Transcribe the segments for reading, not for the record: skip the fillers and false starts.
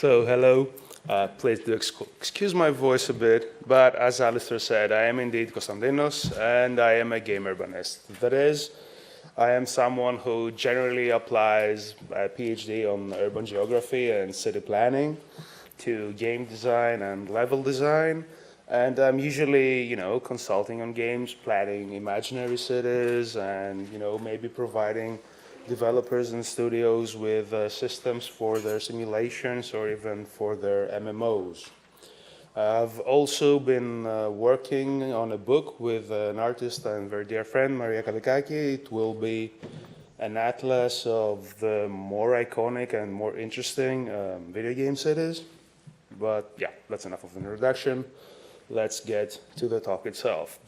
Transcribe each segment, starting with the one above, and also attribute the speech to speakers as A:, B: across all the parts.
A: So, hello. Please do excuse my voice a bit, but as Alistair said, I am indeed Konstantinos, and I am a game urbanist. That is, I am someone who generally applies a PhD on urban geography and city planning to game design and level design. And I'm usually, consulting on games, planning imaginary cities, and, maybe providing developers and studios with systems for their simulations or even for their MMOs. I've also been working on a book with an artist and very dear friend, Maria Kalikaki. It will be an atlas of the more iconic and more interesting video game cities. But yeah, that's enough of an introduction. Let's get to the talk itself.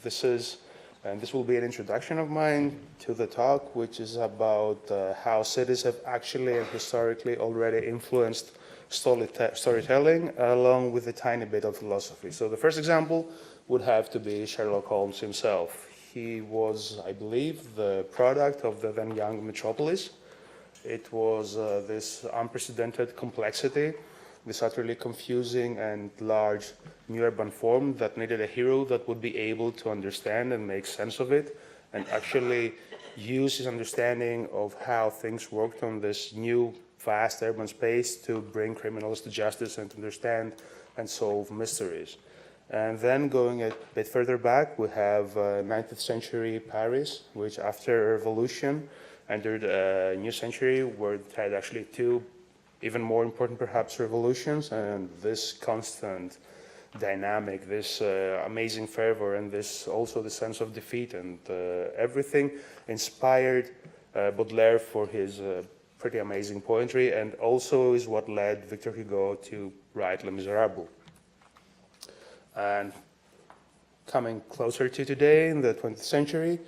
A: This will be an introduction of mine to the talk, which is about how cities have actually and historically already influenced storytelling, along with a tiny bit of philosophy. So the first example would have to be Sherlock Holmes himself. He was, I believe, the product of the then young metropolis. It was this unprecedented complexity, this utterly confusing and large new urban form that needed a hero that would be able to understand and make sense of it and actually use his understanding of how things worked on this new vast urban space to bring criminals to justice and to understand and solve mysteries. And then going a bit further back, we have 19th century Paris, which after a revolution entered a new century where it had actually two even more important perhaps revolutions, and this constant dynamic, this amazing fervor, and this also the sense of defeat and everything inspired Baudelaire for his pretty amazing poetry, and also is what led Victor Hugo to write Les Miserables. And coming closer to today, in the 20th century,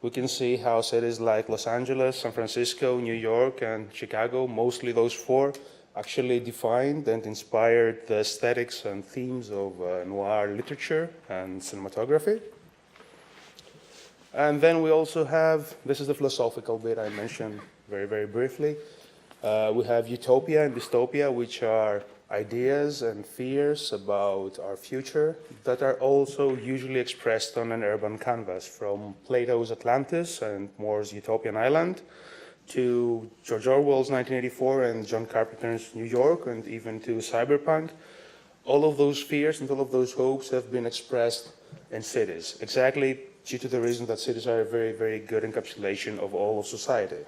A: we can see how cities like Los Angeles, San Francisco, New York, and Chicago, mostly those four, actually defined and inspired the aesthetics and themes of noir literature and cinematography. And then we also have, this is the philosophical bit I mentioned very, very briefly. We have Utopia and dystopia, which are ideas and fears about our future that are also usually expressed on an urban canvas, from Plato's Atlantis and More's Utopian Island to George Orwell's 1984 and John Carpenter's New York, and even to cyberpunk. All of those fears and all of those hopes have been expressed in cities, exactly due to the reason that cities are a very, very good encapsulation of all of society.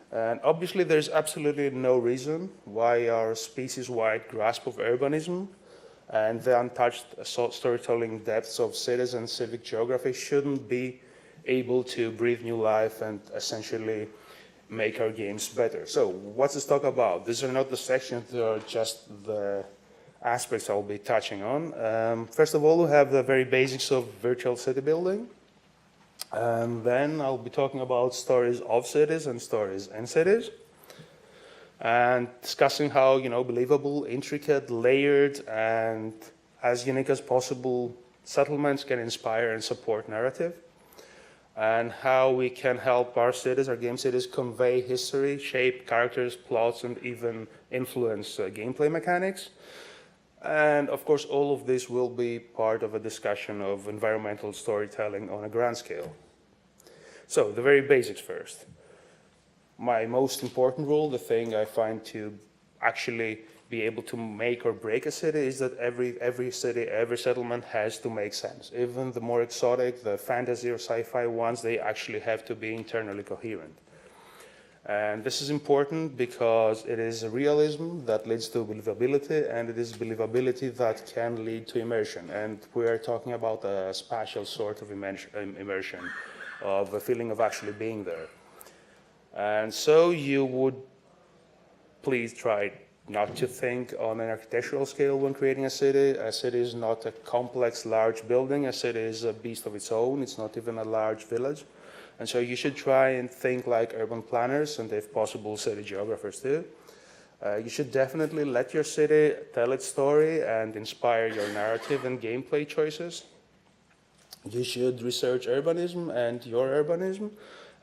A: And obviously, there's absolutely no reason why our species-wide grasp of urbanism and the untouched storytelling depths of cities and civic geography shouldn't be able to breathe new life and essentially make our games better. So what's this talk about? These are not the sections, they are just the aspects I'll be touching on. First of all, we have the very basics of virtual city building. And then I'll be talking about stories of cities and stories in cities, and discussing how, believable, intricate, layered, and as unique as possible settlements can inspire and support narrative, and how we can help our cities, our game cities, convey history, shape characters, plots, and even influence gameplay mechanics. And of course, all of this will be part of a discussion of environmental storytelling on a grand scale. So, the very basics first. My most important rule, the thing I find to actually be able to make or break a city, is that every city, every settlement has to make sense. Even the more exotic, the fantasy or sci-fi ones, they actually have to be internally coherent. And this is important because it is realism that leads to believability, and it is believability that can lead to immersion. And we are talking about a spatial sort of immersion, of a feeling of actually being there. And so you would please try not to think on an architectural scale when creating a city. A city is not a complex, large building. A city is a beast of its own. It's not even a large village. And so you should try and think like urban planners, and if possible, city geographers too. You should definitely let your city tell its story and inspire your narrative and gameplay choices. You should research urbanism and your urbanism,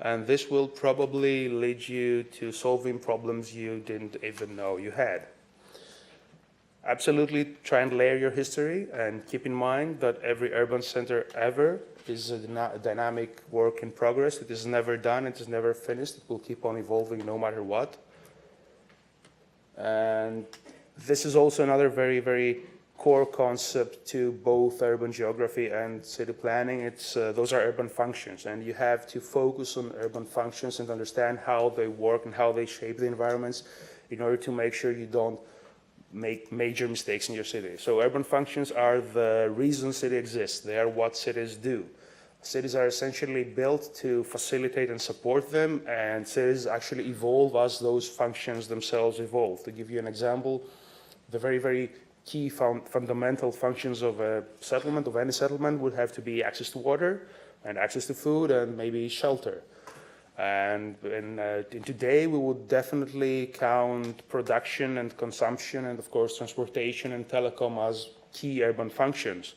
A: and this will probably lead you to solving problems you didn't even know you had. Absolutely try and layer your history, and keep in mind that every urban center ever is a dynamic work in progress. It is never done, it is never finished, it will keep on evolving no matter what. And this is also another very, very core concept to both urban geography and city planning. Those are urban functions, and you have to focus on urban functions and understand how they work and how they shape the environments in order to make sure you don't make major mistakes in your city. So urban functions are the reason city exists. They are what cities do. Cities are essentially built to facilitate and support them, and cities actually evolve as those functions themselves evolve. To give you an example, the very, very key fundamental functions of a settlement, of any settlement, would have to be access to water and access to food and maybe shelter. And today we would definitely count production and consumption and of course transportation and telecom as key urban functions.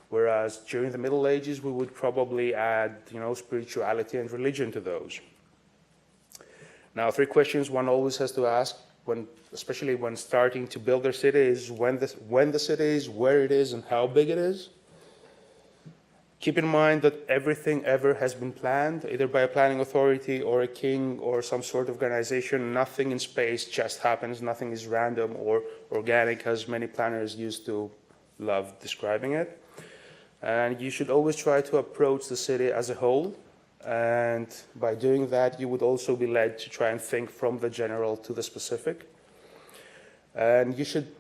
A: Whereas during the Middle Ages we would probably add, spirituality and religion to those. Now, 3 questions one always has to ask, especially when starting to build their city, is when the city is, where it is, and how big it is. Keep in mind that everything ever has been planned, either by a planning authority or a king or some sort of organization. Nothing in space just happens. Nothing is random or organic, as many planners used to love describing it. And you should always try to approach the city as a whole. And by doing that, you would also be led to try and think from the general to the specific. And you should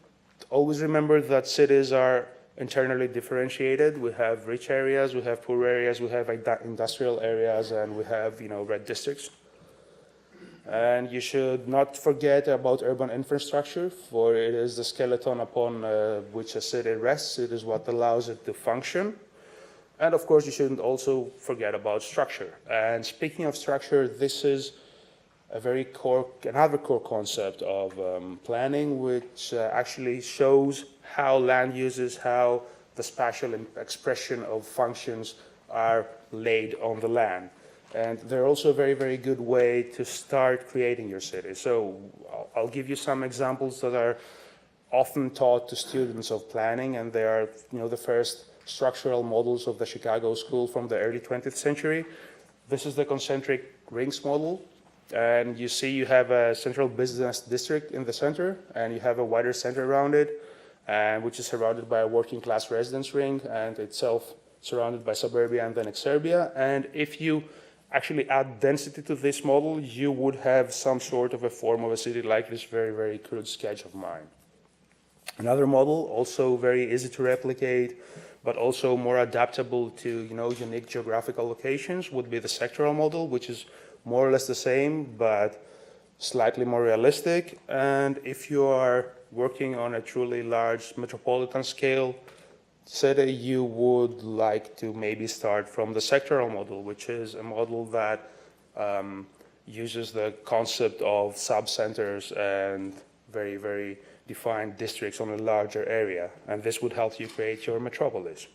A: always remember that cities are internally differentiated. We have rich areas, we have poor areas, we have industrial areas, and we have, red districts. And you should not forget about urban infrastructure, for it is the skeleton upon which a city rests. It is what allows it to function. And of course, you shouldn't also forget about structure. And speaking of structure, this is another core concept of planning, which actually shows how land uses, how the spatial expression of functions are laid on the land. And they're also a very, very good way to start creating your city. So I'll give you some examples that are often taught to students of planning, and they are, the first structural models of the Chicago School from the early 20th century. This is the concentric rings model. And you see you have a central business district in the center, and you have a wider center around it, which is surrounded by a working class residence ring, and itself surrounded by suburbia and then exurbia. And if you actually add density to this model, you would have some sort of a form of a city like this very, very crude sketch of mine. Another model, also very easy to replicate, but also more adaptable to unique geographical locations, would be the sectoral model, which is more or less the same, but slightly more realistic. And if you are working on a truly large metropolitan scale city, you would like to maybe start from the sectoral model, which is a model that uses the concept of sub-centers and very, very defined districts on a larger area. And this would help you create your metropolis.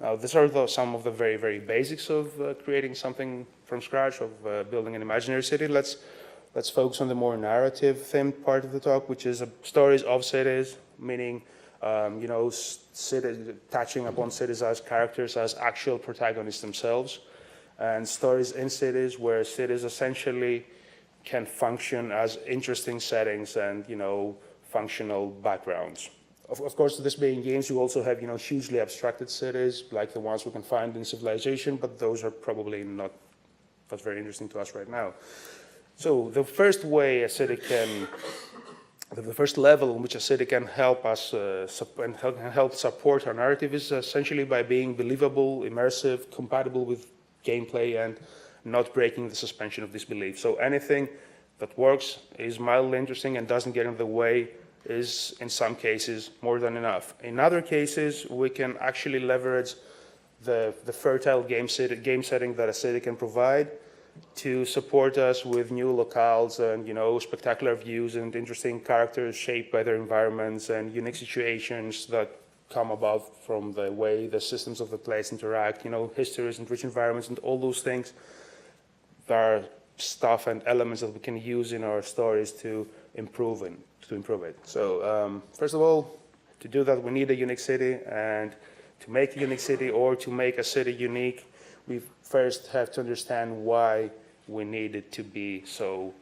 A: Now, these are some of the very, very basics of creating something from scratch, of building an imaginary city. Let's focus on the more narrative-themed part of the talk, which is stories of cities, meaning, cities, touching upon cities as characters, as actual protagonists themselves, and stories in cities where cities essentially can function as interesting settings and, functional backgrounds. Of course, this being games, you also have, hugely abstracted cities like the ones we can find in Civilization, but those are probably not what's very interesting to us right now. So the first way a city can, the first level in which a city can help us and help support our narrative is essentially by being believable, immersive, compatible with gameplay, and not breaking the suspension of disbelief. So anything that works, is mildly interesting, and doesn't get in the way is, in some cases, more than enough. In other cases, we can actually leverage the fertile game setting that a city can provide to support us with new locales and, spectacular views and interesting characters shaped by their environments and unique situations that come about from the way the systems of the place interact, histories and rich environments and all those things. There are stuff and elements that we can use in our stories to improve it. So first of all, To do that, we need a unique city, and to make a unique city or to make a city unique, we first have to understand why we need it to be so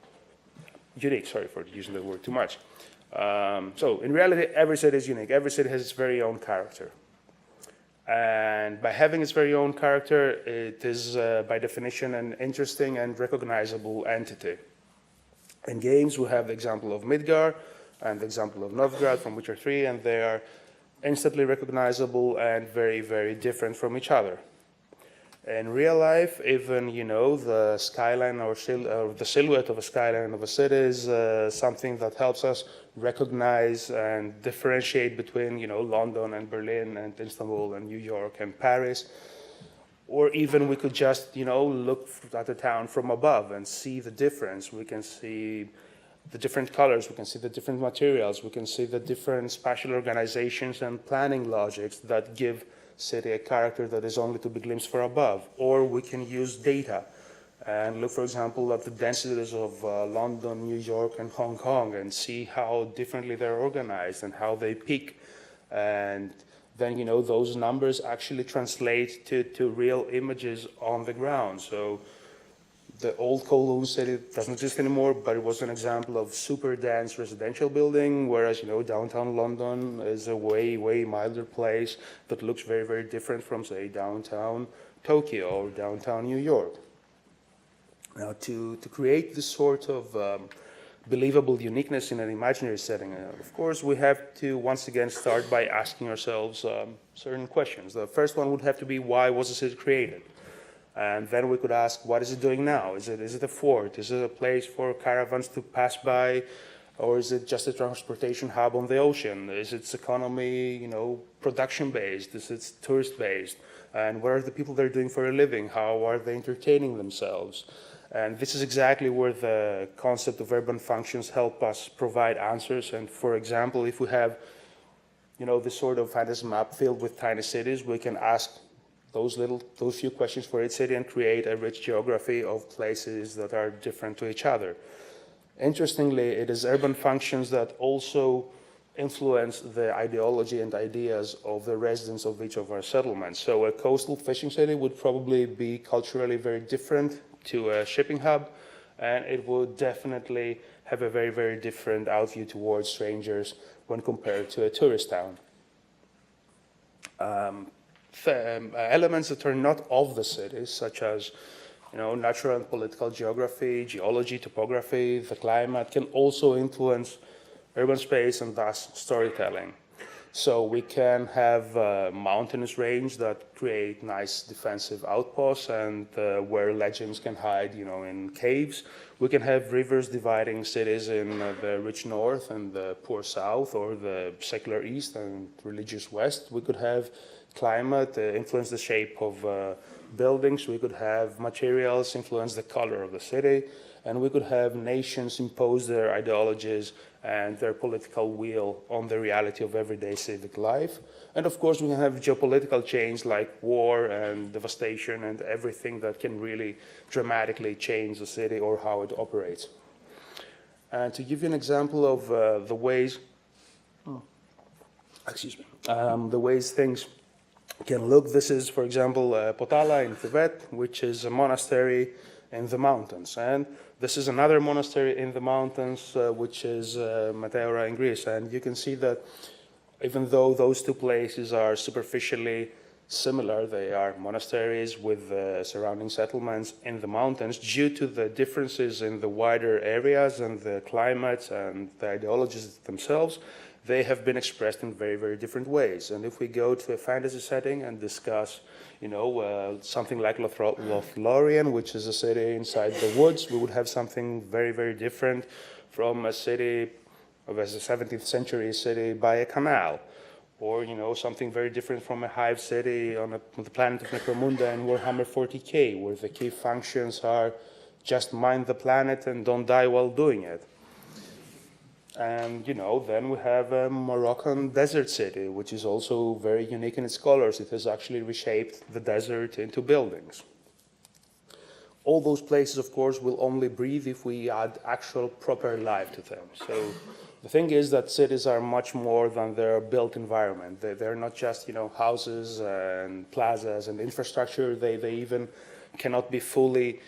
A: unique. Sorry for using the word too much. So in reality, every city is unique. Every city has its very own character. And by having its very own character, it is by definition an interesting and recognizable entity. In games, we have the example of Midgar and the example of Novgorod from Witcher 3, and they are instantly recognizable and very, very different from each other. In real life, even, the skyline or the silhouette of a skyline of a city is something that helps us recognize and differentiate between, London and Berlin and Istanbul and New York and Paris. Or even we could just, look at the town from above and see the difference. We can see the different colors, we can see the different materials, we can see the different spatial organizations and planning logics that give city a character that is only to be glimpsed from above. Or we can use data and look, for example, at the densities of London, New York, and Hong Kong and see how differently they're organized and how they peak. And then, those numbers actually translate to real images on the ground. So the old Kowloon city doesn't exist anymore, but it was an example of super dense residential building, whereas, downtown London is a way, way milder place that looks very, very different from, say, downtown Tokyo or downtown New York. Now, to create this sort of believable uniqueness in an imaginary setting, of course, we have to once again start by asking ourselves certain questions. The first one would have to be, why was the city created? And then we could ask, what is it doing now? Is it a fort? Is it a place for caravans to pass by? Or is it just a transportation hub on the ocean? Is its economy, production-based? Is it tourist-based? And what are the people there doing for a living? How are they entertaining themselves? And this is exactly where the concept of urban functions help us provide answers. And for example, if we have, this sort of fantasy map filled with tiny cities, we can ask those few questions for each city and create a rich geography of places that are different to each other. Interestingly, it is urban functions that also influence the ideology and ideas of the residents of each of our settlements. So a coastal fishing city would probably be culturally very different to a shipping hub, and it would definitely have a very, very different outview towards strangers when compared to a tourist town. Elements that are not of the city, such as natural and political geography, geology, topography, the climate, can also influence urban space and thus storytelling. So we can have mountainous range that create nice defensive outposts and where legends can hide, in caves. We can have rivers dividing cities in the rich north and the poor south, or the secular east and religious west. We could have climate influence the shape of buildings. We could have materials influence the color of the city. And we could have nations impose their ideologies and their political will on the reality of everyday civic life. And of course, we can have geopolitical change like war and devastation and everything that can really dramatically change the city or how it operates. And to give you an example of the ways things can look, this is, for example, Potala in Tibet, which is a monastery in the mountains. And this is another monastery in the mountains, which is Meteora in Greece. And you can see that even though those two places are superficially similar, they are monasteries with surrounding settlements in the mountains. Due to the differences in the wider areas and the climates and the ideologies themselves, they have been expressed in very, very different ways. And if we go to a fantasy setting and discuss, something like Lothlorien, which is a city inside the woods, we would have something very, very different from a city of a 17th century city by a canal. Or, something very different from a hive city on the planet of Necromunda in Warhammer 40k, where the key functions are just mind the planet and don't die while doing it. And, then we have a Moroccan desert city, which is also very unique in its colors. It has actually reshaped the desert into buildings. All those places, of course, will only breathe if we add actual proper life to them. So The thing is that cities are much more than their built environment. They're not just, houses and plazas and infrastructure. They even cannot be fully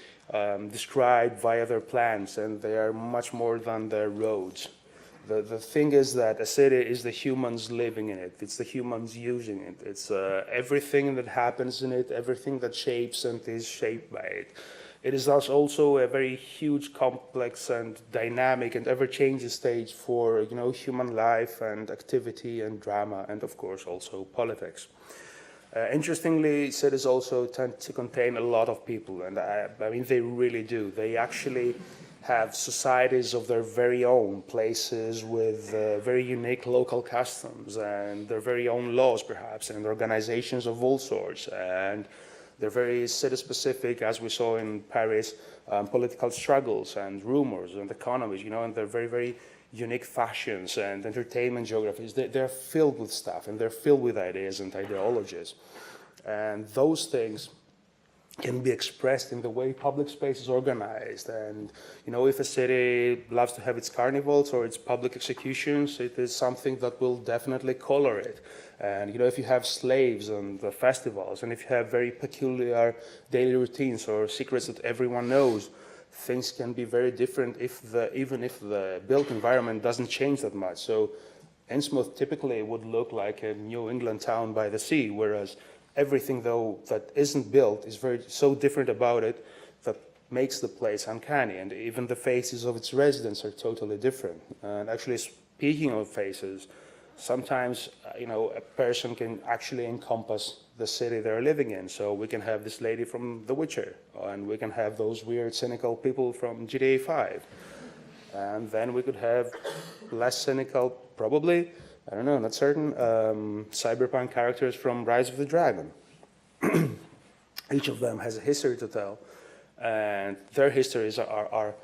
A: described via their plans, and they are much more than their roads. The thing is that a city is the humans living in it. It's the humans using it. It's everything that happens in it, everything that shapes and is shaped by it. It is thus also a very huge, complex, and dynamic and ever-changing stage for human life and activity and drama, and of course also politics. Interestingly, cities also tend to contain a lot of people, and I mean they really do. They actually have societies of their very own, places with very unique local customs and their very own laws, perhaps, and organizations of all sorts. And they're very city-specific, as we saw in Paris, political struggles and rumors and economies, and they're very, very unique fashions and entertainment geographies. They're filled with stuff, and they're filled with ideas and ideologies. And those things can be expressed in the way public space is organized. And, if a city loves to have its carnivals or its public executions, it is something that will definitely color it. And, if you have slaves and the festivals, and if you have very peculiar daily routines or secrets that everyone knows, things can be very different even if the built environment doesn't change that much. So Innsmouth typically would look like a New England town by the sea, whereas everything, though, that isn't built is so different about it that makes the place uncanny. And even the faces of its residents are totally different. And actually, speaking of faces, sometimes, a person can actually encompass the city they're living in. So we can have this lady from The Witcher, and we can have those weird, cynical people from GTA 5. And then we could have less cynical, probably, I don't know, not certain, cyberpunk characters from Rise of the Dragon. Each of them has a history to tell, and their histories are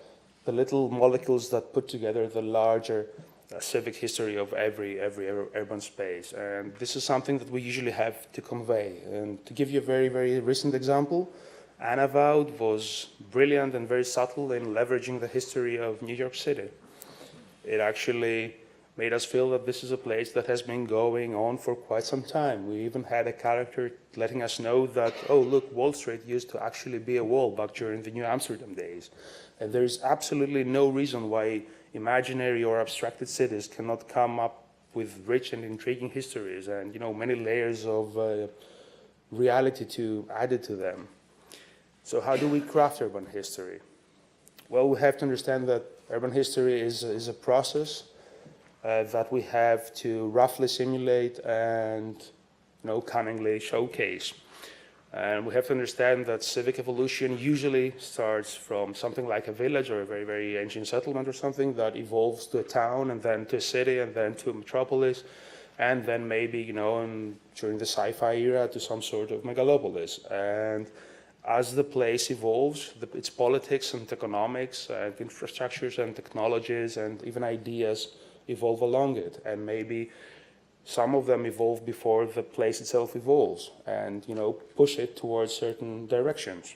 A: the little molecules that put together the larger civic history of every urban space. And this is something that we usually have to convey. And to give you a very, very recent example, Anna Vaud was brilliant and very subtle in leveraging the history of New York City. It actually made us feel that this is a place that has been going on for quite some time. We even had a character letting us know that, oh, look, Wall Street used to actually be a wall back during the New Amsterdam days. And there is absolutely no reason why imaginary or abstracted cities cannot come up with rich and intriguing histories and, many layers of reality added to them. So how do we craft urban history? Well, we have to understand that urban history is a process that we have to roughly simulate and cunningly showcase. And we have to understand that civic evolution usually starts from something like a village or a very, very ancient settlement or something that evolves to a town and then to a city and then to a metropolis and then maybe, during the sci-fi era to some sort of megalopolis. And as the place evolves, its politics and economics and infrastructures and technologies and even ideas evolve along it, and maybe some of them evolve before the place itself evolves and push it towards certain directions.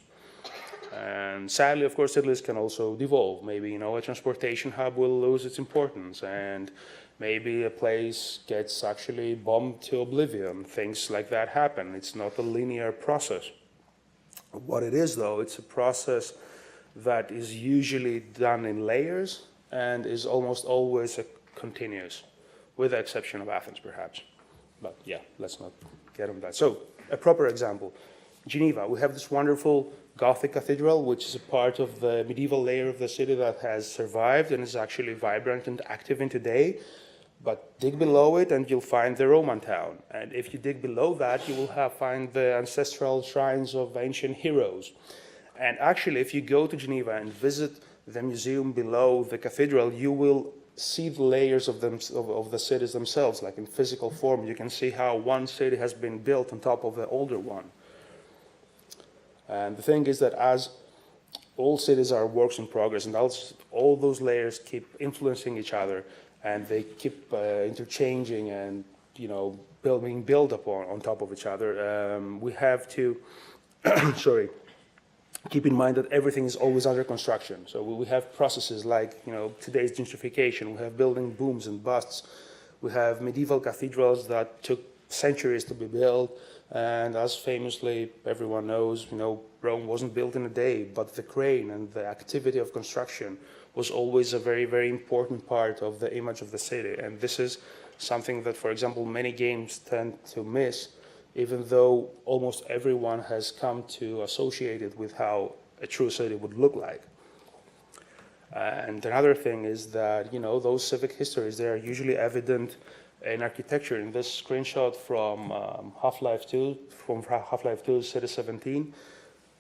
A: And sadly, of course, cities can also devolve. Maybe a transportation hub will lose its importance, and maybe a place gets actually bombed to oblivion. Things like that happen. It's not a linear process. What it is, though, it's a process that is usually done in layers and is almost always continuous, with the exception of Athens, perhaps. But yeah, let's not get on that. So, a proper example, Geneva. We have this wonderful Gothic cathedral, which is a part of the medieval layer of the city that has survived and is actually vibrant and active in today. But dig below it and you'll find the Roman town. And if you dig below that, you will find the ancestral shrines of ancient heroes. And actually, if you go to Geneva and visit the museum below the cathedral, you will see the layers of the cities themselves, like in physical form. You can see how one city has been built on top of the older one. And the thing is that as all cities are works in progress, and all those layers keep influencing each other, and they keep interchanging and being built upon on top of each other, we have to keep in mind that everything is always under construction. So we have processes like, today's gentrification. We have building booms and busts. We have medieval cathedrals that took centuries to be built. And as famously everyone knows, Rome wasn't built in a day, but the crane and the activity of construction was always a very, very important part of the image of the city. And this is something that, for example, many games tend to miss, even though almost everyone has come to associate it with how a true city would look like. And another thing is that, those civic histories, they are usually evident in architecture. In this screenshot from Half-Life 2, City 17,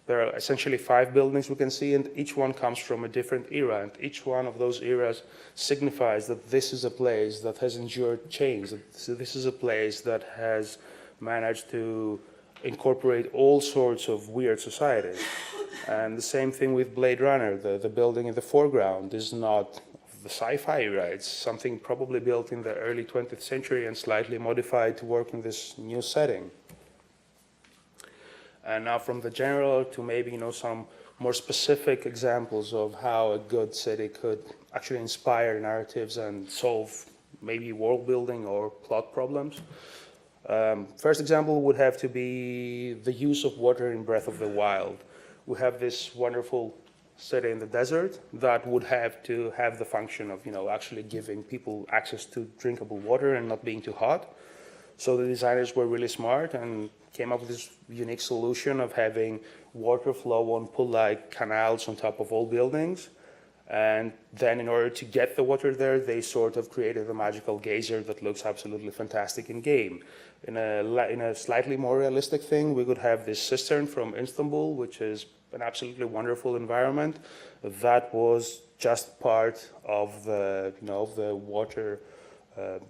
A: there are essentially 5 buildings we can see, and each one comes from a different era, and each one of those eras signifies that this is a place that has endured change, that this is a place that has managed to incorporate all sorts of weird societies. And the same thing with Blade Runner. The building in the foreground is not the sci-fi era. It's something probably built in the early 20th century and slightly modified to work in this new setting. And now from the general to maybe, some more specific examples of how a good city could actually inspire narratives and solve maybe world building or plot problems. First example would have to be the use of water in Breath of the Wild. We have this wonderful city in the desert that would have to have the function of, actually giving people access to drinkable water and not being too hot. So the designers were really smart and came up with this unique solution of having water flow on pull-like canals on top of all buildings. And then in order to get the water there, they sort of created a magical geyser that looks absolutely fantastic in game. In a slightly more realistic thing, we could have this cistern from Istanbul, which is an absolutely wonderful environment. That was just part of the, the water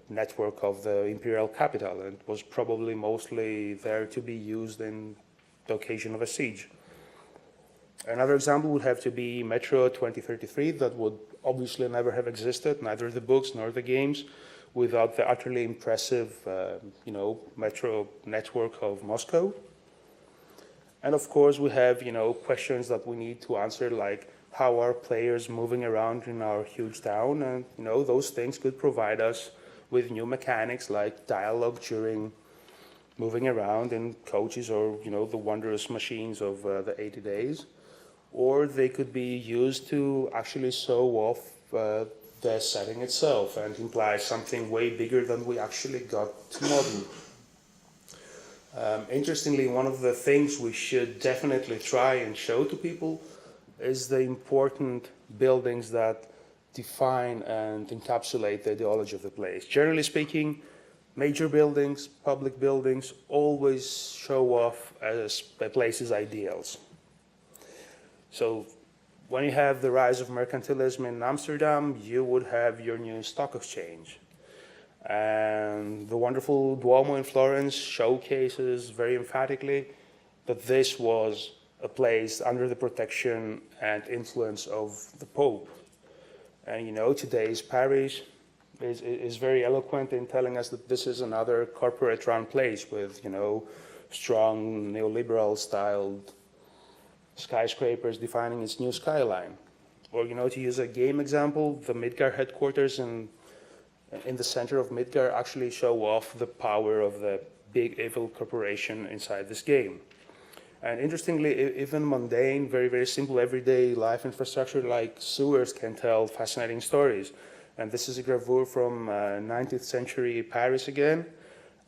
A: network of the imperial capital, and was probably mostly there to be used in the occasion of a siege. Another example would have to be Metro 2033, that would obviously never have existed, neither the books nor the games, without the utterly impressive, metro network of Moscow. And of course, we have, questions that we need to answer, like how are players moving around in our huge town? And, those things could provide us with new mechanics like dialogue during moving around in coaches or, the wondrous machines of the 80 days. Or they could be used to actually show off the setting itself and imply something way bigger than we actually got to model. Interestingly, one of the things we should definitely try and show to people is the important buildings that define and encapsulate the ideology of the place. Generally speaking, major buildings, public buildings, always show off as a place's ideals. So when you have the rise of mercantilism in Amsterdam, you would have your new stock exchange. And the wonderful Duomo in Florence showcases very emphatically that this was a place under the protection and influence of the Pope. And today's Paris is very eloquent in telling us that this is another corporate-run place with, strong neoliberal-styled skyscrapers defining its new skyline. Or, to use a game example, the Midgar headquarters in the center of Midgar actually show off the power of the big evil corporation inside this game. And interestingly, even mundane, very, very simple everyday life infrastructure like sewers can tell fascinating stories. And this is a gravure from 19th century Paris again.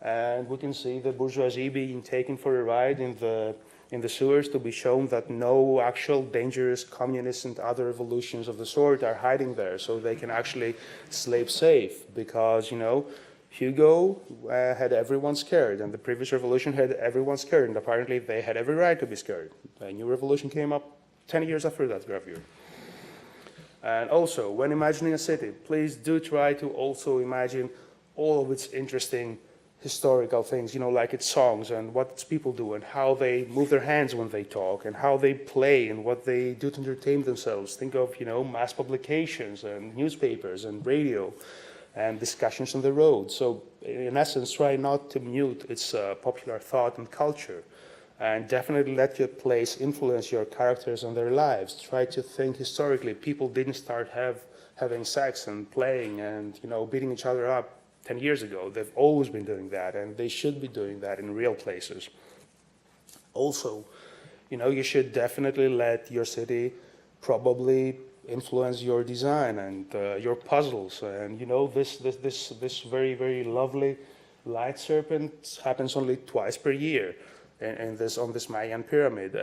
A: And we can see the bourgeoisie being taken for a ride in the sewers to be shown that no actual dangerous communists and other revolutions of the sort are hiding there. So they can actually sleep safe because, Hugo had everyone scared, and the previous revolution had everyone scared, and apparently they had every right to be scared. A new revolution came up 10 years after that gravure. And also, when imagining a city, please do try to also imagine all of its interesting historical things, like its songs and what its people do and how they move their hands when they talk and how they play and what they do to entertain themselves. Think of, mass publications and newspapers and radio and discussions on the road. So in essence, try not to mute its popular thought and culture. And definitely let your place influence your characters and their lives. Try to think historically. People didn't start having sex and playing and beating each other up 10 years ago. They've always been doing that, and they should be doing that in real places. Also, you should definitely let your city probably influence your design and your puzzles. And this very, very lovely light serpent happens only twice per year on this Mayan pyramid.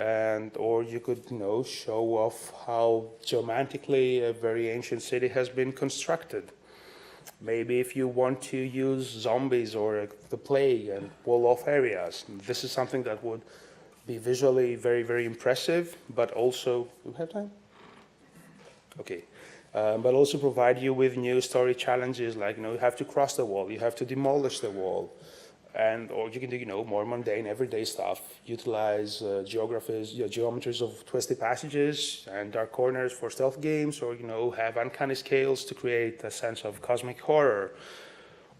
A: Or you could show off how geomantically a very ancient city has been constructed. Maybe if you want to use zombies or the plague and wall off areas, this is something that would be visually very, very impressive, but also, do we have time? Okay. But also provide you with new story challenges, like, you have to cross the wall, you have to demolish the wall, or you can do, more mundane, everyday stuff, utilize geometries of twisty passages and dark corners for stealth games, or, have uncanny scales to create a sense of cosmic horror.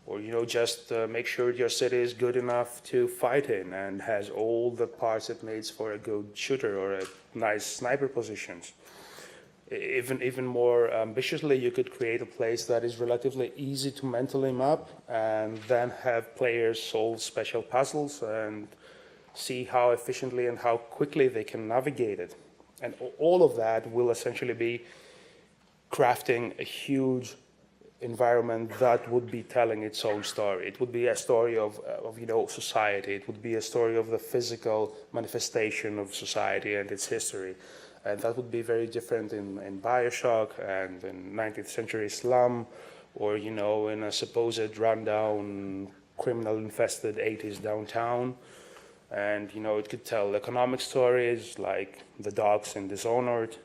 A: Or, just make sure your city is good enough to fight in and has all the parts it needs for a good shooter or a nice sniper positions. Even more ambitiously, you could create a place that is relatively easy to mentally map and then have players solve special puzzles and see how efficiently and how quickly they can navigate it. And all of that will essentially be crafting a huge environment that would be telling its own story. It would be a story of society. It would be a story of the physical manifestation of society and its history. And that would be very different in BioShock and in 19th century slum, or in a supposed rundown, criminal-infested 80s downtown. And it could tell economic stories like The Docks in Dishonored,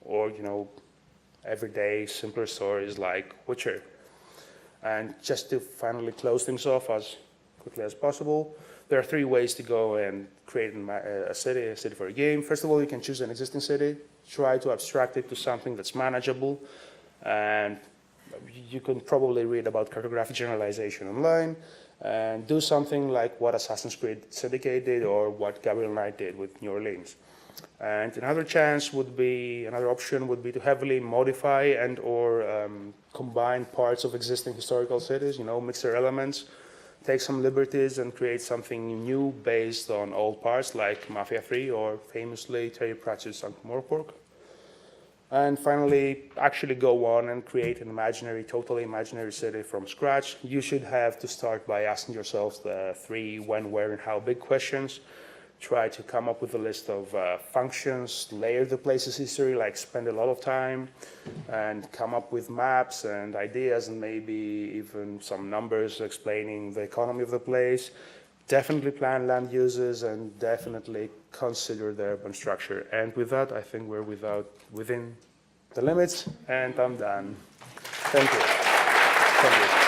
A: or everyday, simpler stories like Witcher. And just to finally close things off as quickly as possible, there are 3 ways to go and create a city for a game. First of all, you can choose an existing city, try to abstract it to something that's manageable, and you can probably read about cartographic generalization online, and do something like what Assassin's Creed Syndicate did or what Gabriel Knight did with New Orleans. And another option would be to heavily modify and or combine parts of existing historical cities, mix their elements, take some liberties and create something new based on old parts like Mafia 3 or famously Terry Pratchett's Ankh-Morpork. And finally, actually go on and create an totally imaginary city from scratch. You should have to start by asking yourselves the 3 when, where, and how big questions. Try to come up with a list of functions, layer the place's history, like spend a lot of time, and come up with maps and ideas and maybe even some numbers explaining the economy of the place. Definitely plan land uses and definitely consider the urban structure. And with that, I think we're within the limits, and I'm done. Thank you. Thank you.